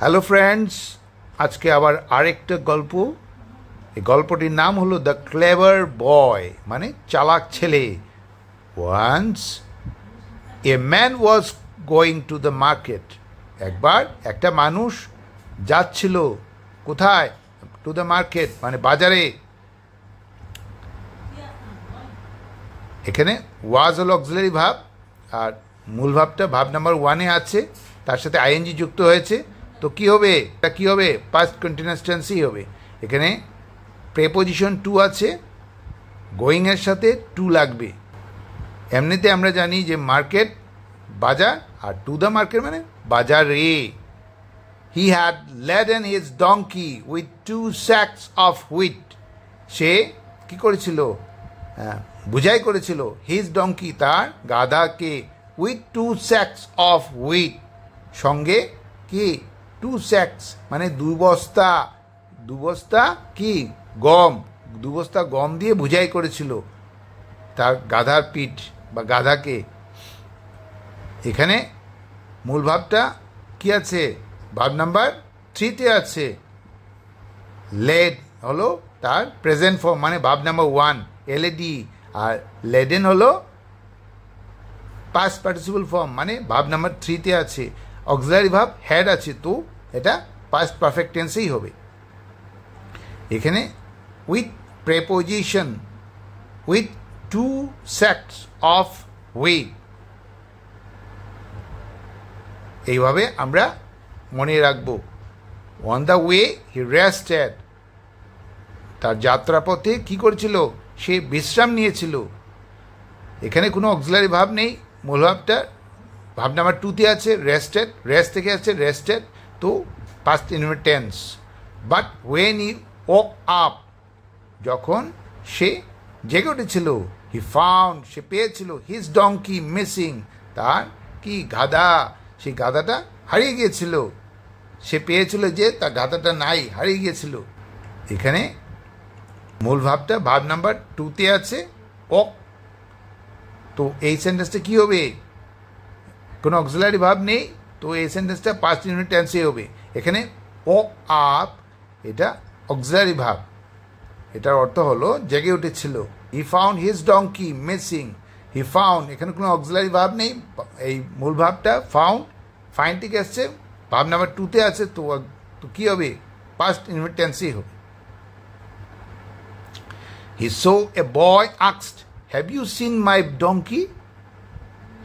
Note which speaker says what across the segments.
Speaker 1: Hello friends, আজকে আবার আরেকটা গল্প। এই গল্পটির নাম হলো দ্য ক্লেভার বয়, মানে চালাক ছেলে। Once a man was going to the market. একবার একটা মানুষ যাচ্ছিল কোথায়? টু দ্য মার্কেট মানে বাজারে। এখানে ওয়াজ হলো অক্সিলারি ভাব, আর মূল ভাবটা ভাব নাম্বার 1-এ আছে, তার সাথে আইএনজি যুক্ত হয়েছে। তো কী হবে? এটা কী হবে? পাস্ট কন্টিনিউয়াস টেন্সই হবে। এখানে প্রেপোজিশন টু আছে, গোয়িংয়ের সাথে টু লাগবে। এমনিতে আমরা জানি যে মার্কেট বাজার, আর টু দ্য মার্কেট মানে বাজারে। He had laden his donkey with 2 sacks of wheat. সে কী করেছিল? বুঝাই করেছিল হিজ ডঙ্কি, তার গাধাকে, উইথ 2 sacks অফ হুইট, সঙ্গে কি 2 sacks মানে 2 বস্তা। 2 বস্তা কি? গম। 2 বস্তা গম দিয়ে বুঝাই করেছিল তার গাধার পিঠ বা গাধাকে। এখানে মূল ভাবটা কি আছে? ভাব নাম্বার 3-তে আছে। লেড হলো তার প্রেজেন্ট ফর্ম, মানে ভাব নাম্বার 1 এলএডি, আর লেডেন হলো পাস্ট পার্টিসিপল ফর্ম, মানে ভাব নাম্বার 3-তে আছে। অক্সিলারি ভাব হ্যাড আছে, তো এটা পাস্ট পারফেক্ট টেন্সেই হবে। এখানে with preposition with 2 sacks of wheat, এইভাবে আমরা মনে রাখবো। On the way he rested, তার যাত্রাপথে কি করেছিল? সে বিশ্রাম নিয়েছিল। এখানে কোনো অক্সিলারি ভাব নেই। মূল ভাবটা ভাব নাম্বার 2-তে আছে, রেস্টেড। রেস্ট থেকে আছে রেস্টেড, তো past indefinite tense. But when he woke up, যখন সে জেগে উঠেছিল, হি ফাউন্ড, সে পেয়েছিল, হিজ ডঙ্কি মিসিং, তার কি গাধা, সেই গাধাটা হারিয়ে গিয়েছিল। সে পেয়েছিল যে তার গাধাটা নাই, হারিয়ে গিয়েছিল। এখানে মূল ভাবটা ভাব নাম্বার 2-তে আছে, ওক। তো এই সেন্টেন্সটা কি হবে? কোনো অক্সিলারি ভাব নেই, তো এই সেন্টেন্সটা পাস্ট ইনডিফিনিট টেন্সে হবে। এখানে ওক আপ, এটা অক্সিলারি ভাব, এটার অর্থ হলো জেগে উঠেছিল। He found his donkey missing. He found, এখানে কোনো অক্সিলারি ভাব নেই। এই মূল ভাবটা ফাউন্ড, ফাইন থেকে আসছে, ভাব নাম্বার 2-তে আছে, তো কি হবে? পাস্ট ইনডিফিনিট টেন্সই হবে। He saw a boy asked, have you seen my donkey?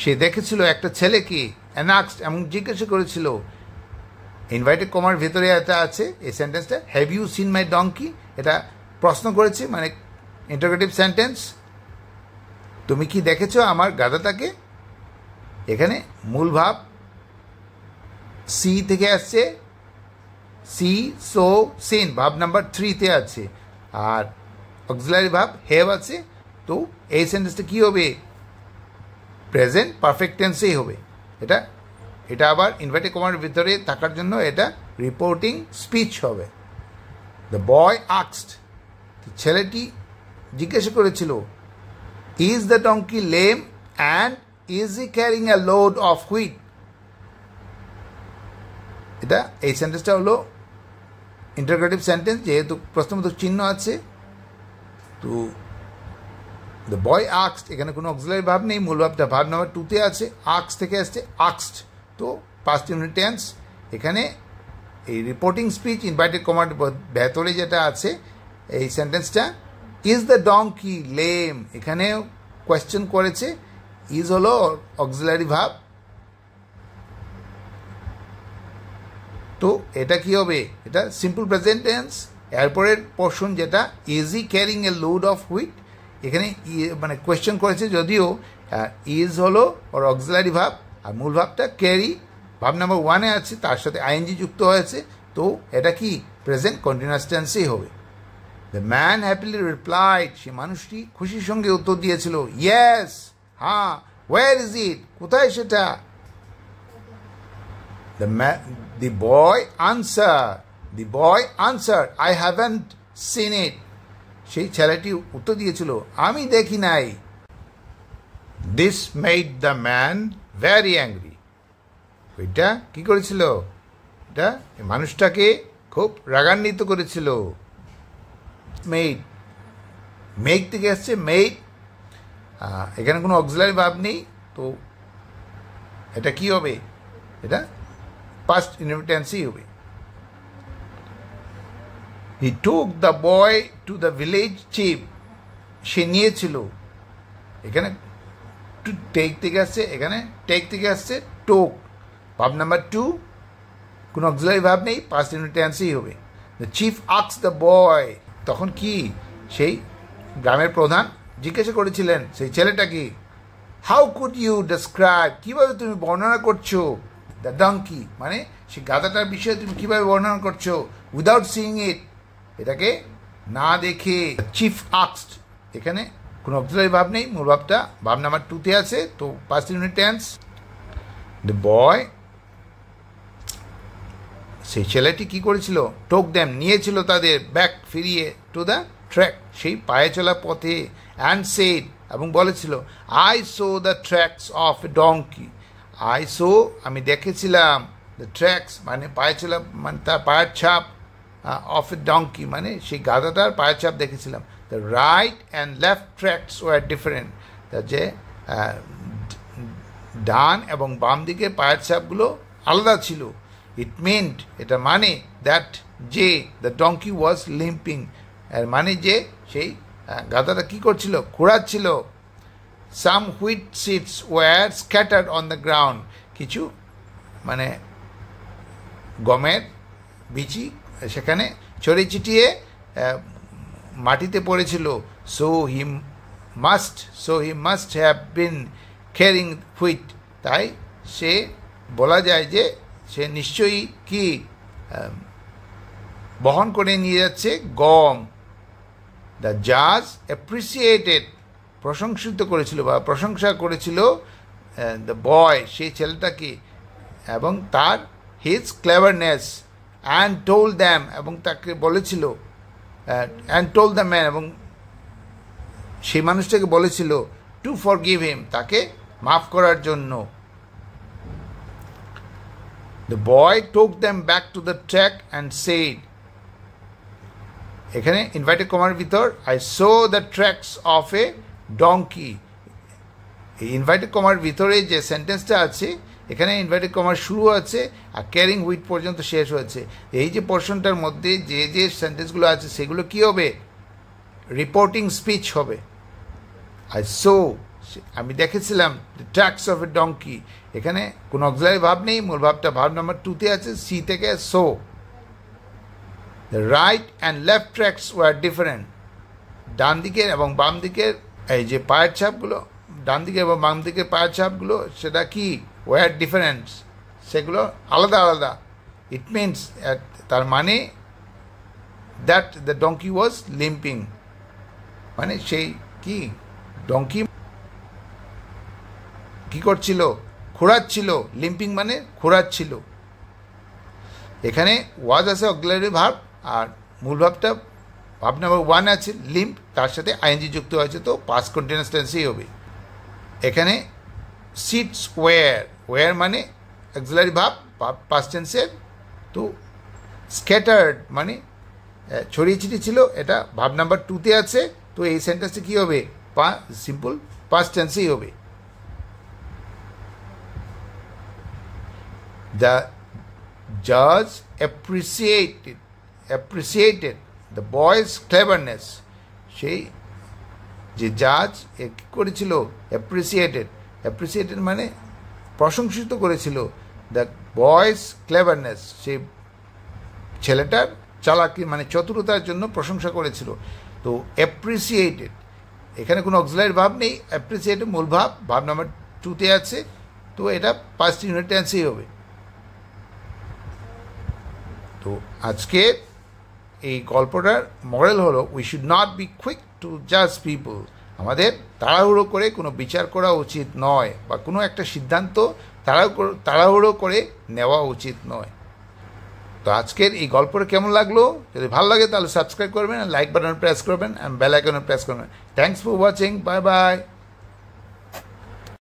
Speaker 1: সে দেখেছিল একটা ছেলেকে, অ্যানাক্সড, এমন জিজ্ঞাসা করেছিল। ইনভাইটেড কমার ভেতরে এটা আছে এই সেন্টেন্সটা, have you seen my donkey, এটা প্রশ্ন করেছে, মানে ইন্টারোগেটিভ সেন্টেন্স। তুমি কি দেখেছো আমার গাধাটাকে? এখানে মূল ভাব সি থেকে আসছে, সি, সো, সিন, ভাব নাম্বার 3-তে আছে, আর অক্সিলারি ভাব হ্যাভ আছে। তো এই সেন্টেন্সটা কি হবে? প্রেজেন্ট পারফেক্ট টেন্সেই হবে। এটা আবার ইনভার্টেড কমার ভিতরে থাকার জন্য এটা রিপোর্টিং স্পিচ হবে। দ্য বয় আস্কড, ছেলেটি জিজ্ঞাসা করেছিল, is the donkey lame and is he carrying a load of wheat? এটা এই সেন্টেন্সটা হলো ইন্টারোগেটিভ সেন্টেন্স, যেহেতু প্রশ্নবোধক চিহ্ন আছে। তো দ্য বয় আস্কড, এখানে কোনো অক্সিলারি ভাব নেই। মূল ভাবটা ভাব নাম্বার 2-তে আছে, আস্কড থেকে আসছে আস্কড, তো পাস্ট ইনডিফিনিট টেন্স। এখানে এই রিপোর্টিং স্পিচ ইনভাইটেড কমার ভেতরে যেটা আছে এই সেন্টেন্সটা, ইজ দ্য ডঙ্কি লেম, এখানে কোয়েশ্চেন করেছে। ইজ হলো অক্সিলারি ভাব, তো এটা কি হবে? এটা সিম্পল প্রেজেন্ট টেন্স। এরপরের পোর্শন যেটা, is he carrying a load of wheat, এখানে মানে কোয়েশ্চেন করেছে, যদিও ইজ হলো ওর অক্সিলারি ভাব, আর মূল ভাবটা ক্যারি, ভাব নাম্বার 1-এ আছে, তার সাথে আইএনজি যুক্ত হয়েছে, তো এটা কি প্রেজেন্ট কন্টিনিউয়াস টেন্সেই হবে। দ্য ম্যান হ্যাপিলি রিপ্লাইড, সে মানুষটি খুশির সঙ্গে উত্তর দিয়েছিল, ইয়েস, হ্যাঁ, ওয়্যার ইজ ইট, কোথায় সেটা? The boy answered, I haven't seen it. সেই ছেলেটি উত্তর দিয়েছিল, আমি দেখি নাই। This made the man very angry. ওইটা কি করেছিল? এটা মানুষটাকে খুব রাগান্বিত করেছিল। মেড, মেক থেকে আসছে মেড, এখানে কোনো অক্সিলারি ভার্ব নেই, তো এটা কি হবে? এটা পাস্ট ইনভিটেন্সই হবে। He took the boy to the village chief, সে নিয়েছিল, এখানে টেক থেকে আসছে, এখানে টেক থেকে আসছে টোক, ভার্ব নাম্বার 2, কোনো অক্সিলারি ভার্ব নেই, পাস্ট ইনভিটেন্সই হবে। The chief asks the boy, তখন কি সেই গ্রামের প্রধান জিজ্ঞাসা করেছিলেন সেই ছেলেটা কি, হাউ কুড ইউ ডেসক্রাইব, কীভাবে তুমি বর্ণনা করছো, দ্য ডঙ্কি মানে সেই গাধাটার বিষয়ে তুমি কীভাবে বর্ণনা করছো, উইদাউট সিইং ইট, এটাকে না দেখে। চিফ আস্কড, এখানে কোনো অক্সিলারি ভার্ব নেই, মূল ভাবটা ভার্ব নাম্বার 2-তে আছে, তো পাস্ট ইনভিটেন্স। দ্য বয়, সেই ছেলেটি কি করেছিল, টোক দ্যাম নিয়েছিল তাদের, ব্যাক ফিরিয়ে, টু দ্য ট্র্যাক সেই পায়ে চলা পথে, অ্যান্ড সেড এবং বলেছিল, I so the tracks of a donkey, I so আমি দেখেছিলাম, দ্য ট্র্যাকস মানে পায়ে চলা মানে তার পায়ের ছাপ, অফ এ ডঙ্কি মানে সেই গাধাটার পায়ের ছাপ দেখেছিলাম। The right and left tracks were different, তার যে ডান এবং বাম দিকের পায়ের ছাপগুলো আলাদা ছিল। ইট মিন্ট, এটা মানে দ্যাট যে দ্য ডঙ্কি ওয়াজ লিম্পিং, এর মানে যে সেই গাধাটা কী করছিল, খোঁড়াচ্ছিল। Some wheat seeds were scattered on the ground, কিছু মানে গমের বিচি সেখানে ছড়িয়ে ছিটিয়ে মাটিতে পড়েছিল। So he must have been carrying wheat, তাই সে বলা যায় যে সে নিশ্চয়ই কি বহন করে নিয়ে যাচ্ছে গম। দ্য জাজ অ্যাপ্রিসিয়েটেড, প্রশংসিত করেছিল বা প্রশংসা করেছিল দ্য বয় সেই ছেলেটাকে এবং তার his cleverness, and told them এবং তাকে বলেছিল, অ্যান্ড টোল্ড দ্য ম্যান এবং সেই মানুষটাকে বলেছিল, টু ফরগিভ হিম তাকে মাফ করার জন্য। দ্য বয় টোক them back to the track and said, এখানে ইনভার্টেড কমার ভিতর I so the tracks of a donkey, এই ইনভার্টেড কমার ভিতরে যে সেন্টেন্সটা আছে এখানে ইনভার্টেড কমার শুরু আছে আর ক্যারিং হুইট পর্যন্ত শেষ হয়েছে। এই যে পোর্শনটার মধ্যে যে যে সেন্টেন্সগুলো আছে সেগুলো কি হবে, রিপোর্টিং স্পিচ হবে। আই সো আমি দেখেছিলাম the tracks of a donkey, এখানে কোনো অক্সিলারি ভার্ব নেই, মূল ভাবটা ভার্ব নাম্বার 2-তে আছে, সি থেকে so. The right and left tracks were different, ডান দিকের এবং বাম দিকের এই যে পায়ের ছাপগুলো, ডান দিকে এবং বাম দিকের পায়ের ছাপগুলো সেটা কি, ওয়ার ডিফারেন্স, সেগুলো আলাদা আলাদা। ইট মিনস, তার মানে দ্যাট দ্য ডঙ্কি ওয়াজ লিম্পিং, মানে সেই কি ডঙ্কি কি করছিল, খোঁড়াচ্ছিল, লিম্পিং মানে খোঁড়াচ্ছিল। এখানে ওয়াজ আছে অক্সিলারি ভার্ব আর মূল ভাবটা ভার্ব নাম্বার 1 আছে লিম্প, তার সাথে আইএনজি যুক্ত হয়েছে, তো পাস্ট কন্টিনিউয়াস টেন্সেই হবে। এখানে সিটস ওয়ার, ওয়ার মানে অক্সিলারি ভার্ব পাস্ট টেন্সের, তো স্ক্যাটার্ড মানে ছড়িয়ে ছিটিয়ে ছিল, এটা ভার্ব নাম্বার 2-তে আছে, তো এই সেন্টেন্সটা কী হবে, সিম্পল পাস্ট টেন্সেই হবে। The judge appreciated the boy's cleverness, সেই যে জাজ কি করেছিল, অ্যাপ্রিসিয়েটেড মানে প্রশংসিত করেছিল দ্য বয়েজ ক্লেভারনেস, সেই ছেলেটার চালাকি মানে চতুরতার জন্য প্রশংসা করেছিল। তো অ্যাপ্রিসিয়েটেড, এখানে কোনো অক্সিলারি ভার্ব নেই, অ্যাপ্রিসিয়েটেড মূল ভার্ব নাম্বার 2-তে আছে, তো এটা পাস্ট ইউনিট টেন্সেই হবে। তো আজকে এই গল্পটার মডেল হলো, we should not be quick to জাজ পিপল, আমাদের তাড়াহুড়ো করে কোনো বিচার করা উচিত নয়, বা কোনো একটা সিদ্ধান্ত তাড়াহুড়ো করে নেওয়া উচিত নয়। তো আজকের এই গল্পটা কেমন লাগলো, যদি ভালো লাগে তাহলে সাবস্ক্রাইব করবেন, লাইক বাটন প্রেস করবেন, অ্যান্ড বেল আইকনে প্রেস করবেন। Thanks for watching, bye bye.